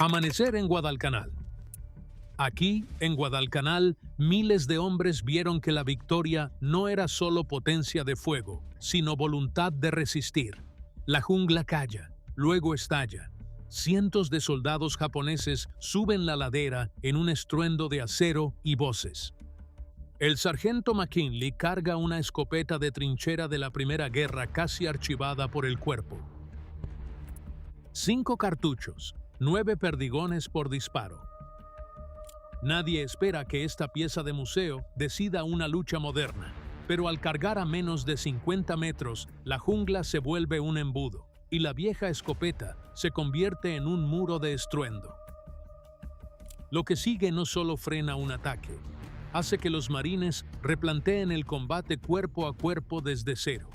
Amanecer en Guadalcanal. Aquí, en Guadalcanal, miles de hombres vieron que la victoria no era solo potencia de fuego, sino voluntad de resistir. La jungla calla, luego estalla. Cientos de soldados japoneses suben la ladera en un estruendo de acero y voces. El sargento McKinley carga una escopeta de trinchera de la Primera Guerra casi archivada por el cuerpo. 5 cartuchos, 9 perdigones por disparo. Nadie espera que esta pieza de museo decida una lucha moderna, pero al cargar a menos de 50 metros, la jungla se vuelve un embudo y la vieja escopeta se convierte en un muro de estruendo. Lo que sigue no solo frena un ataque, hace que los marines replanteen el combate cuerpo a cuerpo desde cero.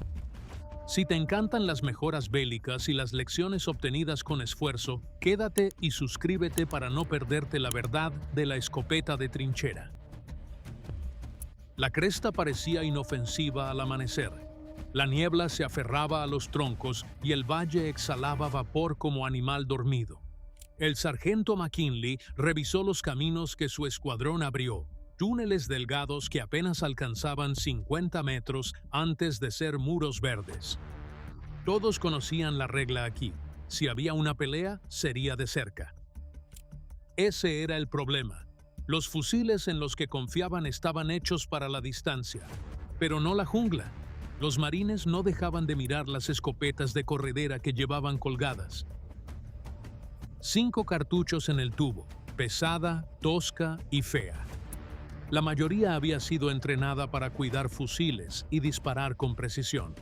Si te encantan las mejoras bélicas y las lecciones obtenidas con esfuerzo, quédate y suscríbete para no perderte la verdad de la escopeta de trinchera. La cresta parecía inofensiva al amanecer. La niebla se aferraba a los troncos y el valle exhalaba vapor como animal dormido. El sargento McKinley revisó los caminos que su escuadrón abrió, túneles delgados que apenas alcanzaban 50 metros antes de ser muros verdes. Todos conocían la regla aquí: si había una pelea, sería de cerca. Ese era el problema. Los fusiles en los que confiaban estaban hechos para la distancia, pero no la jungla. Los marines no dejaban de mirar las escopetas de corredera que llevaban colgadas. 5 cartuchos en el tubo, pesada, tosca y fea. La mayoría había sido entrenada para cuidar fusiles y disparar con precisión.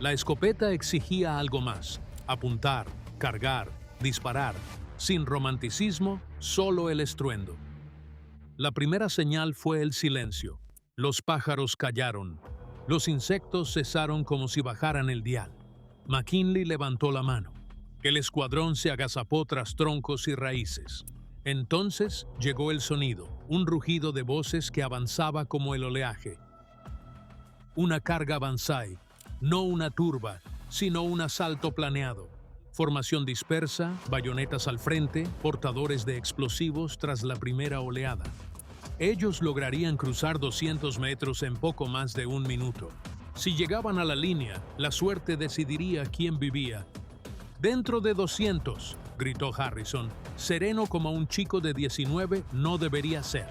La escopeta exigía algo más: apuntar, cargar, disparar. Sin romanticismo, solo el estruendo. La primera señal fue el silencio. Los pájaros callaron. Los insectos cesaron como si bajaran el dial. McKinley levantó la mano. El escuadrón se agazapó tras troncos y raíces. Entonces llegó el sonido, un rugido de voces que avanzaba como el oleaje. Una carga banzai, no una turba, sino un asalto planeado. Formación dispersa, bayonetas al frente, portadores de explosivos tras la primera oleada. Ellos lograrían cruzar 200 metros en poco más de un minuto. Si llegaban a la línea, la suerte decidiría quién vivía. «Dentro de 200», gritó Harrison, sereno como un chico de 19 no debería ser.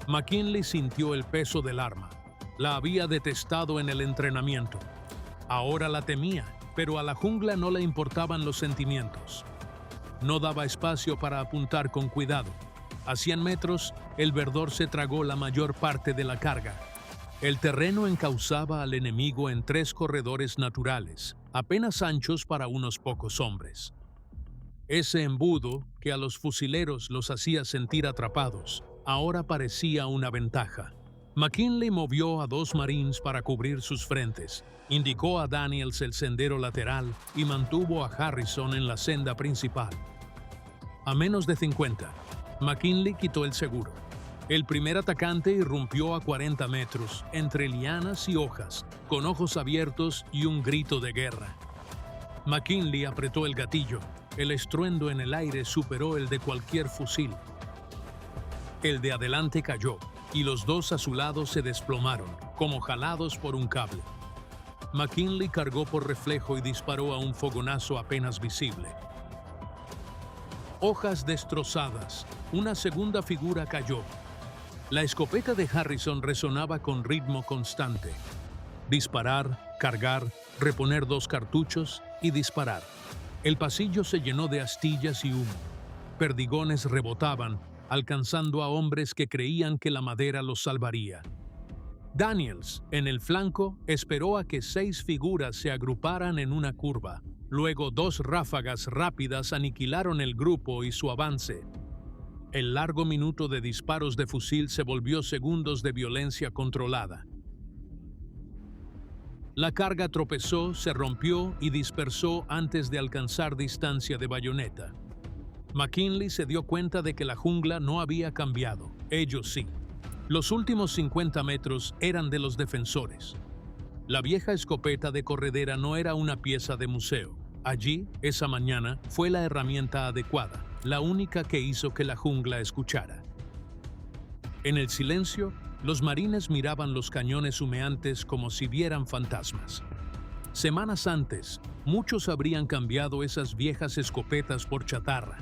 McKinley sintió el peso del arma. La había detestado en el entrenamiento. Ahora la temía, pero a la jungla no le importaban los sentimientos. No daba espacio para apuntar con cuidado. A 100 metros, el verdor se tragó la mayor parte de la carga. El terreno encauzaba al enemigo en 3 corredores naturales, apenas anchos para unos pocos hombres. Ese embudo, que a los fusileros los hacía sentir atrapados, ahora parecía una ventaja. McKinley movió a 2 marines para cubrir sus frentes, indicó a Daniels el sendero lateral y mantuvo a Harrison en la senda principal. A menos de 50, McKinley quitó el seguro. El primer atacante irrumpió a 40 metros, entre lianas y hojas, con ojos abiertos y un grito de guerra. McKinley apretó el gatillo. El estruendo en el aire superó el de cualquier fusil. El de adelante cayó, y los 2 a su lado se desplomaron, como jalados por un cable. McKinley cargó por reflejo y disparó a un fogonazo apenas visible. Hojas destrozadas. Una segunda figura cayó. La escopeta de Harrison resonaba con ritmo constante. Disparar, cargar, reponer 2 cartuchos y disparar. El pasillo se llenó de astillas y humo. Perdigones rebotaban, alcanzando a hombres que creían que la madera los salvaría. Daniels, en el flanco, esperó a que 6 figuras se agruparan en una curva. Luego 2 ráfagas rápidas aniquilaron el grupo y su avance. El largo minuto de disparos de fusil se volvió segundos de violencia controlada. La carga tropezó, se rompió y dispersó antes de alcanzar distancia de bayoneta. McKinley se dio cuenta de que la jungla no había cambiado. Ellos sí. Los últimos 50 metros eran de los defensores. La vieja escopeta de corredera no era una pieza de museo. Allí, esa mañana, fue la herramienta adecuada, la única que hizo que la jungla escuchara. En el silencio, los marines miraban los cañones humeantes como si vieran fantasmas. Semanas antes, muchos habrían cambiado esas viejas escopetas por chatarra.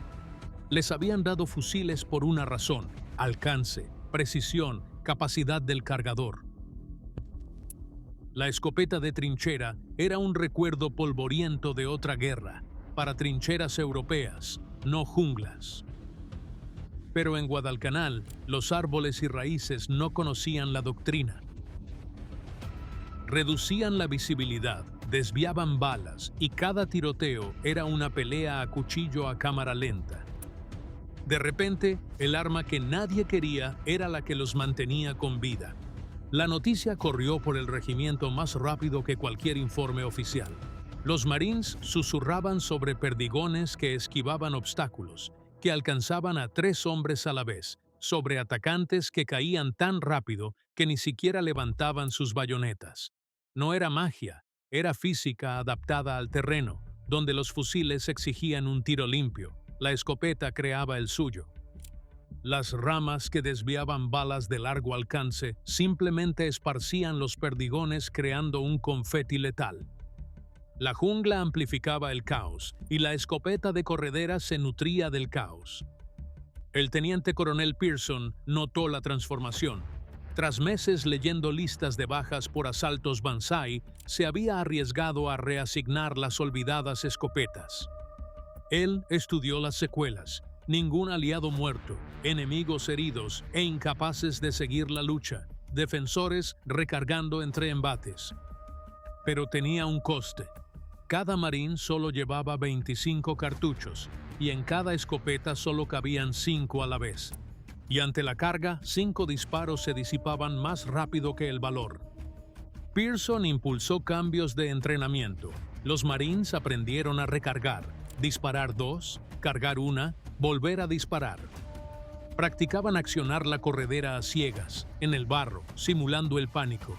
Les habían dado fusiles por una razón: alcance, precisión, capacidad del cargador. La escopeta de trinchera era un recuerdo polvoriento de otra guerra, para trincheras europeas, no junglas. Pero en Guadalcanal, los árboles y raíces no conocían la doctrina. Reducían la visibilidad, desviaban balas y cada tiroteo era una pelea a cuchillo a cámara lenta. De repente, el arma que nadie quería era la que los mantenía con vida. La noticia corrió por el regimiento más rápido que cualquier informe oficial. Los Marines susurraban sobre perdigones que esquivaban obstáculos, que alcanzaban a 3 hombres a la vez, sobre atacantes que caían tan rápido que ni siquiera levantaban sus bayonetas. No era magia, era física adaptada al terreno, donde los fusiles exigían un tiro limpio, la escopeta creaba el suyo. Las ramas que desviaban balas de largo alcance simplemente esparcían los perdigones creando un confeti letal. La jungla amplificaba el caos y la escopeta de corredera se nutría del caos. El teniente coronel Pearson notó la transformación. Tras meses leyendo listas de bajas por asaltos Banzai, se había arriesgado a reasignar las olvidadas escopetas. Él estudió las secuelas: ningún aliado muerto, enemigos heridos e incapaces de seguir la lucha, defensores recargando entre embates. Pero tenía un coste. Cada marín solo llevaba 25 cartuchos y en cada escopeta solo cabían 5 a la vez. Y ante la carga, 5 disparos se disipaban más rápido que el valor. Pearson impulsó cambios de entrenamiento. Los marines aprendieron a recargar, disparar 2, cargar 1, volver a disparar. Practicaban accionar la corredera a ciegas, en el barro, simulando el pánico.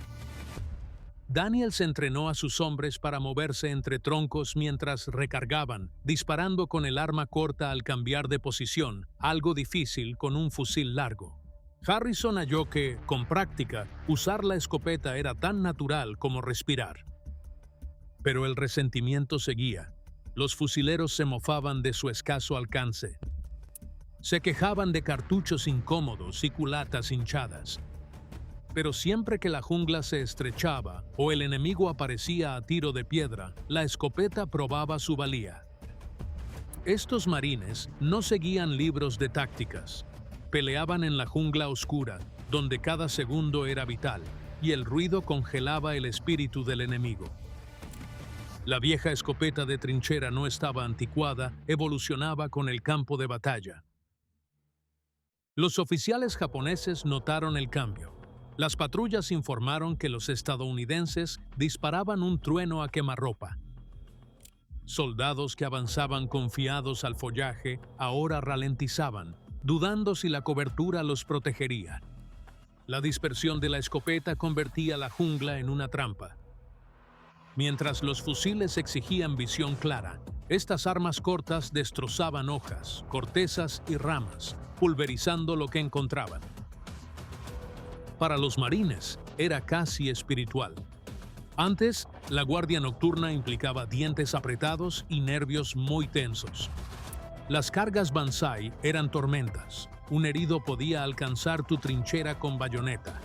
Daniels entrenó a sus hombres para moverse entre troncos mientras recargaban, disparando con el arma corta al cambiar de posición, algo difícil con un fusil largo. Harrison halló que, con práctica, usar la escopeta era tan natural como respirar. Pero el resentimiento seguía. Los fusileros se mofaban de su escaso alcance. Se quejaban de cartuchos incómodos y culatas hinchadas. Pero siempre que la jungla se estrechaba o el enemigo aparecía a tiro de piedra, la escopeta probaba su valía. Estos marines no seguían libros de tácticas. Peleaban en la jungla oscura, donde cada segundo era vital, y el ruido congelaba el espíritu del enemigo. La vieja escopeta de trinchera no estaba anticuada, evolucionaba con el campo de batalla. Los oficiales japoneses notaron el cambio. Las patrullas informaron que los estadounidenses disparaban un trueno a quemarropa. Soldados que avanzaban confiados al follaje ahora ralentizaban, dudando si la cobertura los protegería. La dispersión de la escopeta convertía la jungla en una trampa. Mientras los fusiles exigían visión clara, estas armas cortas destrozaban hojas, cortezas y ramas, pulverizando lo que encontraban. Para los marines, era casi espiritual. Antes, la guardia nocturna implicaba dientes apretados y nervios muy tensos. Las cargas Banzai eran tormentas. Un herido podía alcanzar tu trinchera con bayoneta.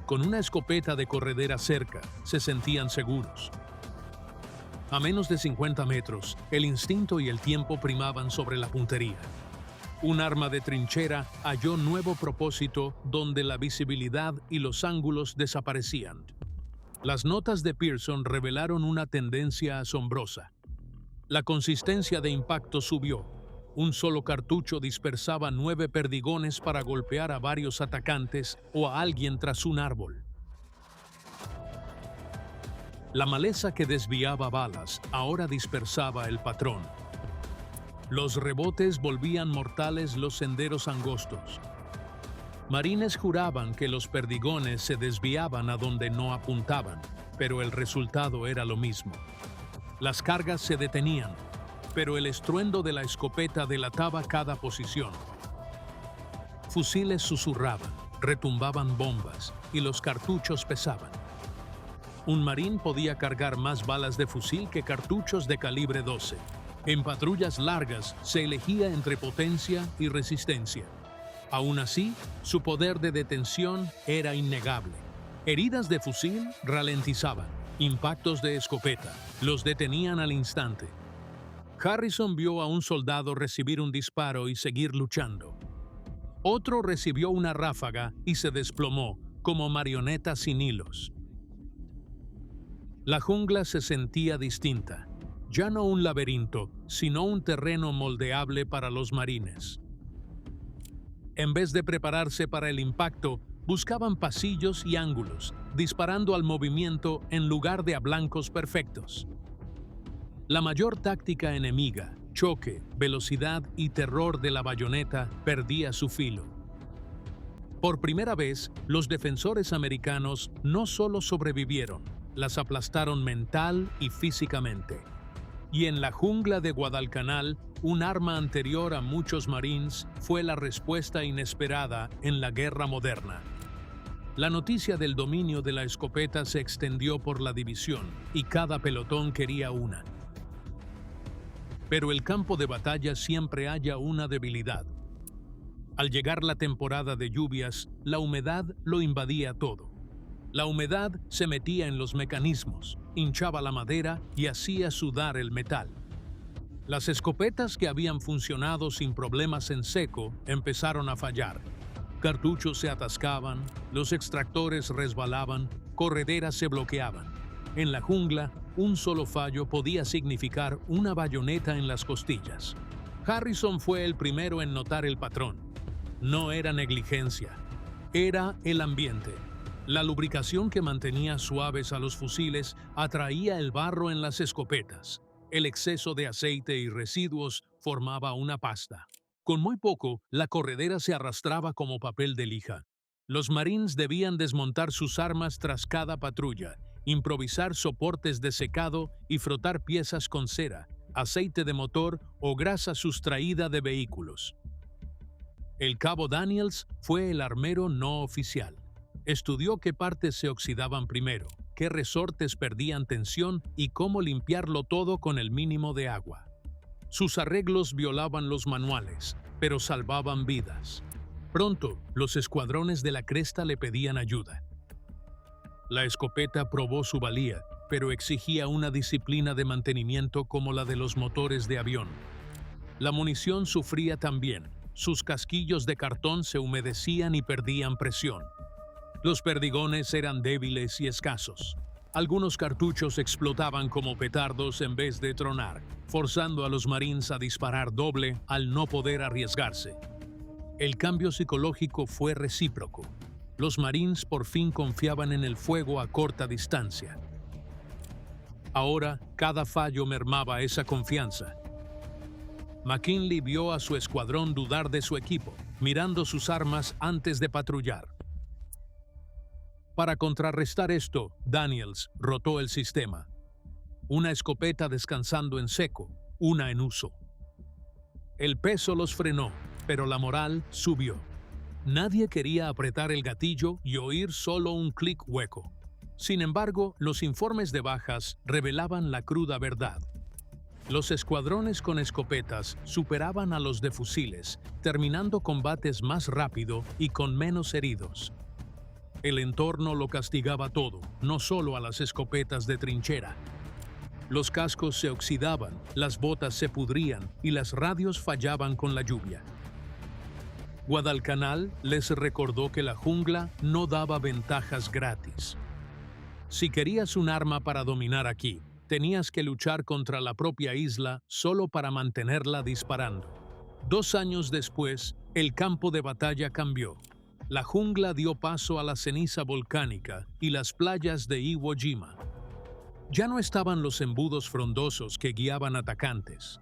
Con una escopeta de corredera cerca, se sentían seguros. A menos de 50 metros, el instinto y el tiempo primaban sobre la puntería. Un arma de trinchera halló nuevo propósito donde la visibilidad y los ángulos desaparecían. Las notas de Pearson revelaron una tendencia asombrosa. La consistencia de impacto subió. Un solo cartucho dispersaba 9 perdigones para golpear a varios atacantes o a alguien tras un árbol. La maleza que desviaba balas ahora dispersaba el patrón. Los rebotes volvían mortales los senderos angostos. Marines juraban que los perdigones se desviaban a donde no apuntaban, pero el resultado era lo mismo. Las cargas se detenían, pero el estruendo de la escopeta delataba cada posición. Fusiles susurraban, retumbaban bombas y los cartuchos pesaban. Un marín podía cargar más balas de fusil que cartuchos de calibre 12. En patrullas largas se elegía entre potencia y resistencia. Aún así, su poder de detención era innegable. Heridas de fusil ralentizaban, impactos de escopeta los detenían al instante. Harrison vio a un soldado recibir un disparo y seguir luchando. Otro recibió una ráfaga y se desplomó, como marioneta sin hilos. La jungla se sentía distinta, ya no un laberinto, sino un terreno moldeable para los marines. En vez de prepararse para el impacto, buscaban pasillos y ángulos, disparando al movimiento en lugar de a blancos perfectos. La mayor táctica enemiga, choque, velocidad y terror de la bayoneta, perdía su filo. Por primera vez, los defensores americanos no solo sobrevivieron, las aplastaron mental y físicamente. Y en la jungla de Guadalcanal, un arma anterior a muchos marines fue la respuesta inesperada en la guerra moderna. La noticia del dominio de la escopeta se extendió por la división y cada pelotón quería una. Pero el campo de batalla siempre halla una debilidad. Al llegar la temporada de lluvias, la humedad lo invadía todo. La humedad se metía en los mecanismos, hinchaba la madera y hacía sudar el metal. Las escopetas que habían funcionado sin problemas en seco empezaron a fallar. Cartuchos se atascaban, los extractores resbalaban, correderas se bloqueaban. En la jungla, un solo fallo podía significar una bayoneta en las costillas. Harrison fue el primero en notar el patrón. No era negligencia, era el ambiente. La lubricación que mantenía suaves a los fusiles atraía el barro en las escopetas. El exceso de aceite y residuos formaba una pasta. Con muy poco, la corredera se arrastraba como papel de lija. Los marines debían desmontar sus armas tras cada patrulla, improvisar soportes de secado y frotar piezas con cera, aceite de motor o grasa sustraída de vehículos. El cabo Daniels fue el armero no oficial. Estudió qué partes se oxidaban primero, qué resortes perdían tensión y cómo limpiarlo todo con el mínimo de agua. Sus arreglos violaban los manuales, pero salvaban vidas. Pronto, los escuadrones de la cresta le pedían ayuda. La escopeta probó su valía, pero exigía una disciplina de mantenimiento como la de los motores de avión. La munición sufría también. Sus casquillos de cartón se humedecían y perdían presión. Los perdigones eran débiles y escasos. Algunos cartuchos explotaban como petardos en vez de tronar, forzando a los marines a disparar doble al no poder arriesgarse. El cambio psicológico fue recíproco. Los marines por fin confiaban en el fuego a corta distancia. Ahora, cada fallo mermaba esa confianza. McKinley vio a su escuadrón dudar de su equipo, mirando sus armas antes de patrullar. Para contrarrestar esto, Daniels rotó el sistema. Una escopeta descansando en seco, una en uso. El peso los frenó, pero la moral subió. Nadie quería apretar el gatillo y oír solo un clic hueco. Sin embargo, los informes de bajas revelaban la cruda verdad. Los escuadrones con escopetas superaban a los de fusiles, terminando combates más rápido y con menos heridos. El entorno lo castigaba todo, no solo a las escopetas de trinchera. Los cascos se oxidaban, las botas se pudrían y las radios fallaban con la lluvia. Guadalcanal les recordó que la jungla no daba ventajas gratis. Si querías un arma para dominar aquí, tenías que luchar contra la propia isla solo para mantenerla disparando. 2 años después, el campo de batalla cambió. La jungla dio paso a la ceniza volcánica y las playas de Iwo Jima. Ya no estaban los embudos frondosos que guiaban atacantes.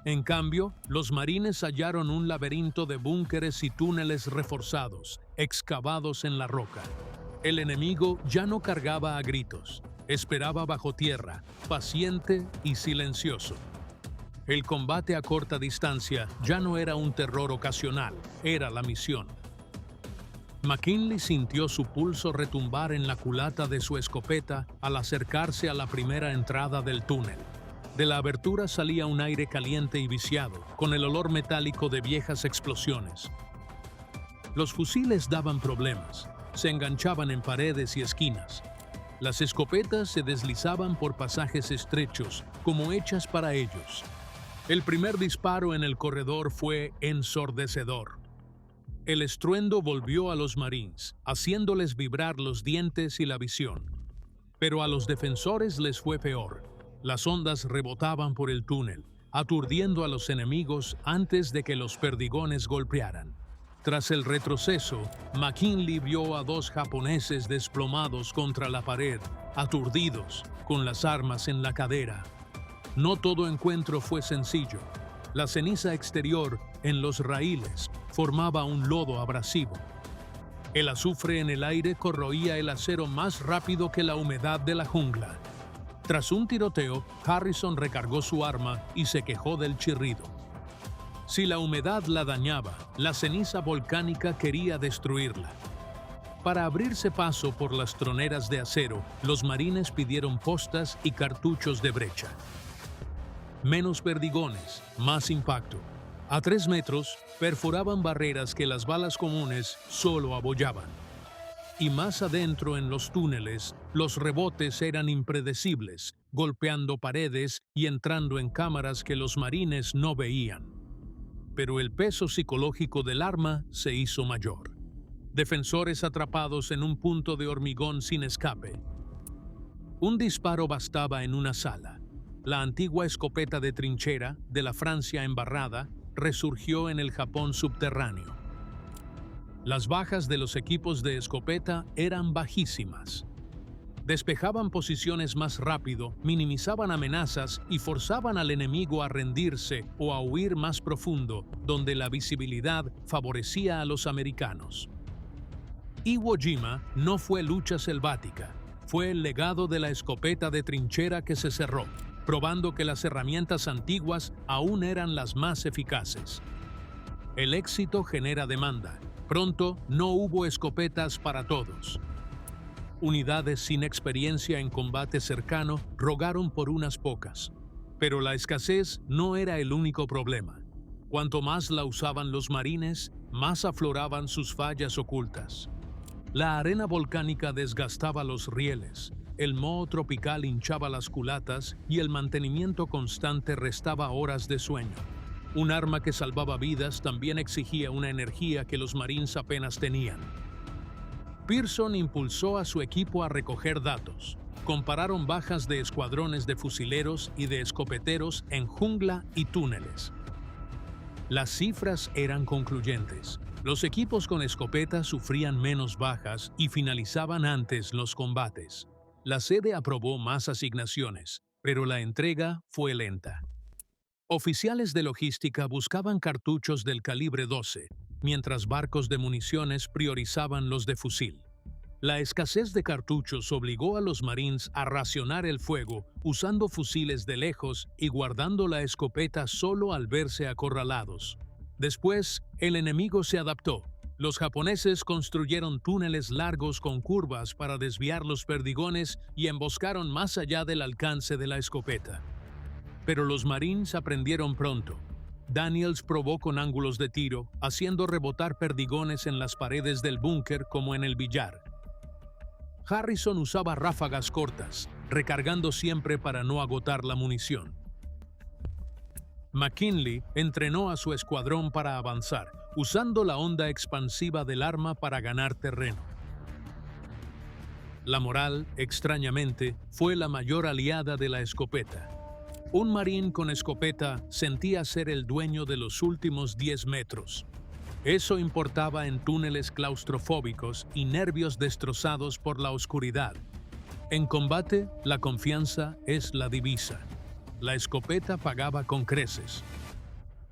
En cambio, los marines hallaron un laberinto de búnkeres y túneles reforzados, excavados en la roca. El enemigo ya no cargaba a gritos. esperaba bajo tierra, paciente y silencioso. El combate a corta distancia ya no era un terror ocasional, era la misión. McKinley sintió su pulso retumbar en la culata de su escopeta al acercarse a la primera entrada del túnel. De la abertura salía un aire caliente y viciado, con el olor metálico de viejas explosiones. Los fusiles daban problemas, se enganchaban en paredes y esquinas. Las escopetas se deslizaban por pasajes estrechos, como hechas para ellos. El primer disparo en el corredor fue ensordecedor. El estruendo volvió a los Marines, haciéndoles vibrar los dientes y la visión. Pero a los defensores les fue peor. Las ondas rebotaban por el túnel, aturdiendo a los enemigos antes de que los perdigones golpearan. Tras el retroceso, McKinley vio a 2 japoneses desplomados contra la pared, aturdidos, con las armas en la cadera. No todo encuentro fue sencillo. La ceniza exterior, en los raíles, formaba un lodo abrasivo. El azufre en el aire corroía el acero más rápido que la humedad de la jungla. Tras un tiroteo, Harrison recargó su arma y se quejó del chirrido. Si la humedad la dañaba, la ceniza volcánica quería destruirla. Para abrirse paso por las troneras de acero, los marines pidieron postas y cartuchos de brecha. Menos perdigones, más impacto. A 3 metros, perforaban barreras que las balas comunes solo abollaban. Y más adentro en los túneles, los rebotes eran impredecibles, golpeando paredes y entrando en cámaras que los marines no veían. Pero el peso psicológico del arma se hizo mayor. Defensores atrapados en un punto de hormigón sin escape. Un disparo bastaba en una sala. La antigua escopeta de trinchera de la Francia embarrada resurgió en el Japón subterráneo. Las bajas de los equipos de escopeta eran bajísimas. Despejaban posiciones más rápido, minimizaban amenazas y forzaban al enemigo a rendirse o a huir más profundo, donde la visibilidad favorecía a los americanos. Iwo Jima no fue lucha selvática, fue el legado de la escopeta de trinchera que se cerró, probando que las herramientas antiguas aún eran las más eficaces. El éxito genera demanda. Pronto no hubo escopetas para todos. Unidades sin experiencia en combate cercano rogaron por unas pocas. Pero la escasez no era el único problema. Cuanto más la usaban los marines, más afloraban sus fallas ocultas. La arena volcánica desgastaba los rieles, el moho tropical hinchaba las culatas y el mantenimiento constante restaba horas de sueño. Un arma que salvaba vidas también exigía una energía que los marines apenas tenían. Pearson impulsó a su equipo a recoger datos. Compararon bajas de escuadrones de fusileros y de escopeteros en jungla y túneles. Las cifras eran concluyentes. Los equipos con escopeta sufrían menos bajas y finalizaban antes los combates. La sede aprobó más asignaciones, pero la entrega fue lenta. Oficiales de logística buscaban cartuchos del calibre 12, mientras barcos de municiones priorizaban los de fusil. La escasez de cartuchos obligó a los Marines a racionar el fuego usando fusiles de lejos y guardando la escopeta solo al verse acorralados. Después, el enemigo se adaptó. Los japoneses construyeron túneles largos con curvas para desviar los perdigones y emboscaron más allá del alcance de la escopeta. Pero los Marines aprendieron pronto. Daniels probó con ángulos de tiro, haciendo rebotar perdigones en las paredes del búnker como en el billar. Harrison usaba ráfagas cortas, recargando siempre para no agotar la munición. McKinley entrenó a su escuadrón para avanzar, usando la onda expansiva del arma para ganar terreno. La moral, extrañamente, fue la mayor aliada de la escopeta. Un marín con escopeta sentía ser el dueño de los últimos 10 metros. Eso importaba en túneles claustrofóbicos y nervios destrozados por la oscuridad. En combate, la confianza es la divisa. La escopeta pagaba con creces.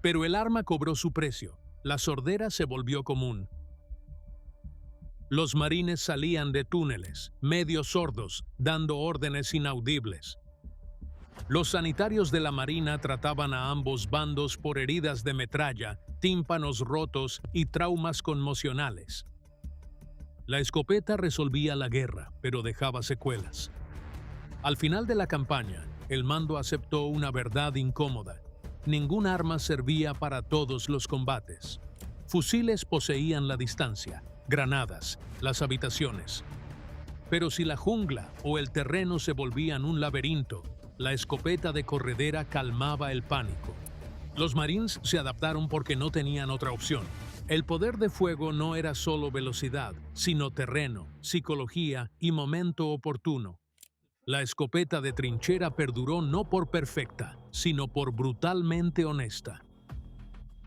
Pero el arma cobró su precio. La sordera se volvió común. Los marines salían de túneles, medio sordos, dando órdenes inaudibles. Los sanitarios de la Marina trataban a ambos bandos por heridas de metralla, tímpanos rotos y traumas conmocionales. La escopeta resolvía la guerra, pero dejaba secuelas. Al final de la campaña, el mando aceptó una verdad incómoda. Ningún arma servía para todos los combates. Fusiles poseían la distancia, granadas, las habitaciones. Pero si la jungla o el terreno se volvían un laberinto, la escopeta de corredera calmaba el pánico. Los Marines se adaptaron porque no tenían otra opción. El poder de fuego no era solo velocidad, sino terreno, psicología y momento oportuno. La escopeta de trinchera perduró no por perfecta, sino por brutalmente honesta.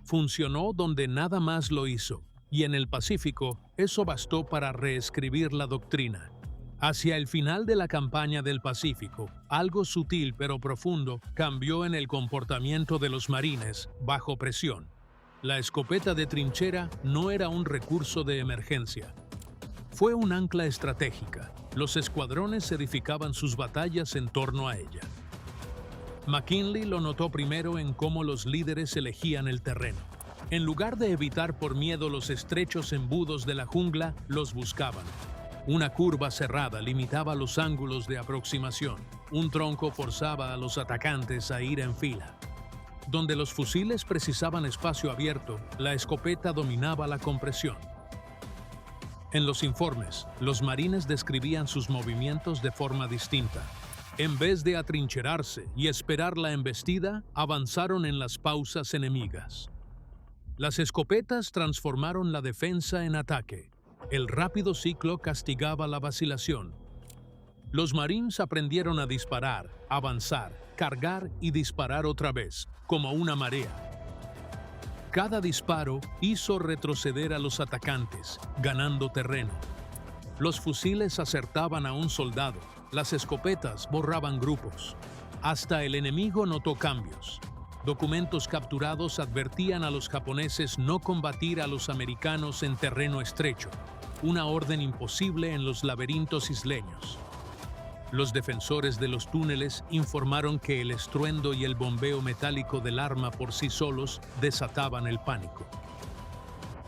Funcionó donde nada más lo hizo, y en el Pacífico eso bastó para reescribir la doctrina. Hacia el final de la campaña del Pacífico, algo sutil pero profundo cambió en el comportamiento de los marines bajo presión. La escopeta de trinchera no era un recurso de emergencia. Fue un ancla estratégica. Los escuadrones edificaban sus batallas en torno a ella. McKinley lo notó primero en cómo los líderes elegían el terreno. En lugar de evitar por miedo los estrechos embudos de la jungla, los buscaban. Una curva cerrada limitaba los ángulos de aproximación. Un tronco forzaba a los atacantes a ir en fila. Donde los fusiles precisaban espacio abierto, la escopeta dominaba la compresión. En los informes, los marines describían sus movimientos de forma distinta. En vez de atrincherarse y esperar la embestida, avanzaron en las pausas enemigas. Las escopetas transformaron la defensa en ataque. El rápido ciclo castigaba la vacilación. Los Marines aprendieron a disparar, avanzar, cargar y disparar otra vez, como una marea. Cada disparo hizo retroceder a los atacantes, ganando terreno. Los fusiles acertaban a un soldado, las escopetas borraban grupos. Hasta el enemigo notó cambios. Documentos capturados advertían a los japoneses no combatir a los americanos en terreno estrecho, una orden imposible en los laberintos isleños. Los defensores de los túneles informaron que el estruendo y el bombeo metálico del arma por sí solos desataban el pánico.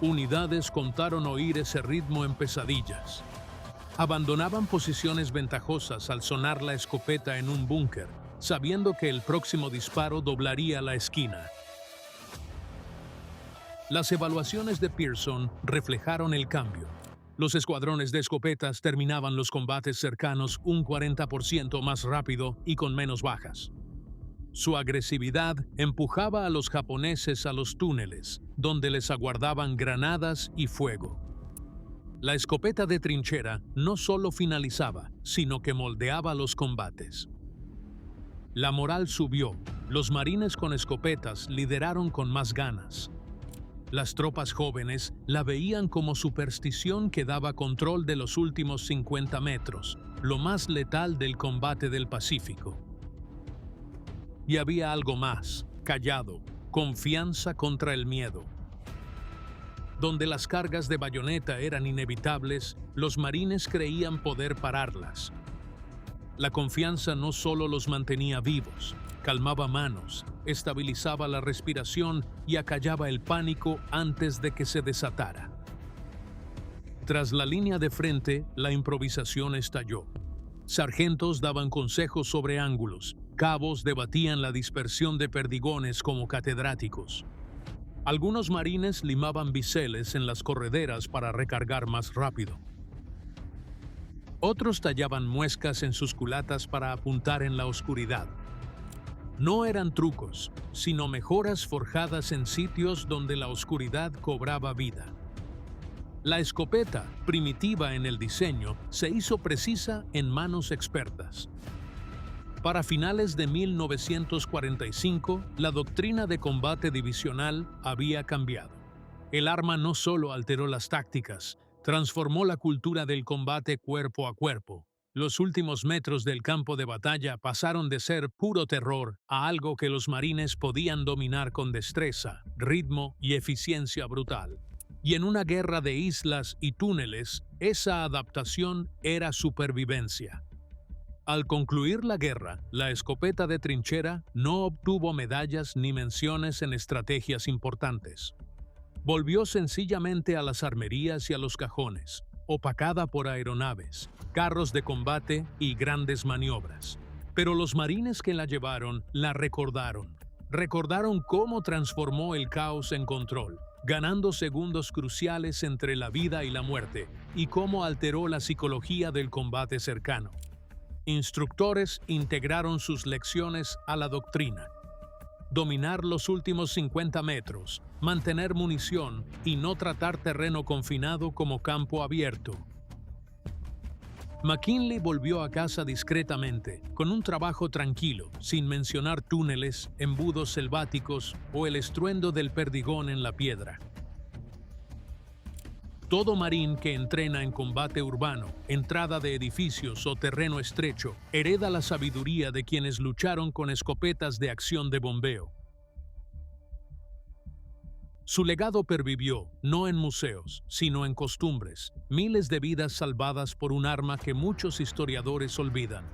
Unidades contaron oír ese ritmo en pesadillas. Abandonaban posiciones ventajosas al sonar la escopeta en un búnker, sabiendo que el próximo disparo doblaría la esquina. Las evaluaciones de Pearson reflejaron el cambio. Los escuadrones de escopetas terminaban los combates cercanos un 40% más rápido y con menos bajas. Su agresividad empujaba a los japoneses a los túneles, donde les aguardaban granadas y fuego. La escopeta de trinchera no solo finalizaba, sino que moldeaba los combates. La moral subió. Los marines con escopetas lideraron con más ganas. Las tropas jóvenes la veían como superstición que daba control de los últimos 50 metros, lo más letal del combate del Pacífico. Y había algo más, callado, confianza contra el miedo. Donde las cargas de bayoneta eran inevitables, los marines creían poder pararlas. La confianza no solo los mantenía vivos, calmaba manos, estabilizaba la respiración y acallaba el pánico antes de que se desatara. Tras la línea de frente, la improvisación estalló. Sargentos daban consejos sobre ángulos, cabos debatían la dispersión de perdigones como catedráticos. Algunos marines limaban biseles en las correderas para recargar más rápido. Otros tallaban muescas en sus culatas para apuntar en la oscuridad. No eran trucos, sino mejoras forjadas en sitios donde la oscuridad cobraba vida. La escopeta, primitiva en el diseño, se hizo precisa en manos expertas. Para finales de 1945, la doctrina de combate divisional había cambiado. El arma no solo alteró las tácticas, transformó la cultura del combate cuerpo a cuerpo. Los últimos metros del campo de batalla pasaron de ser puro terror a algo que los marines podían dominar con destreza, ritmo y eficiencia brutal. Y en una guerra de islas y túneles, esa adaptación era supervivencia. Al concluir la guerra, la escopeta de trinchera no obtuvo medallas ni menciones en estrategias importantes. Volvió sencillamente a las armerías y a los cajones, opacada por aeronaves, carros de combate y grandes maniobras. Pero los marines que la llevaron la recordaron. Recordaron cómo transformó el caos en control, ganando segundos cruciales entre la vida y la muerte, y cómo alteró la psicología del combate cercano. Instructores integraron sus lecciones a la doctrina. Dominar los últimos 50 metros, mantener munición y no tratar terreno confinado como campo abierto. McKinley volvió a casa discretamente, con un trabajo tranquilo, sin mencionar túneles, embudos selváticos o el estruendo del perdigón en la piedra. Todo marín que entrena en combate urbano, entrada de edificios o terreno estrecho, hereda la sabiduría de quienes lucharon con escopetas de acción de bombeo. Su legado pervivió, no en museos, sino en costumbres, miles de vidas salvadas por un arma que muchos historiadores olvidan.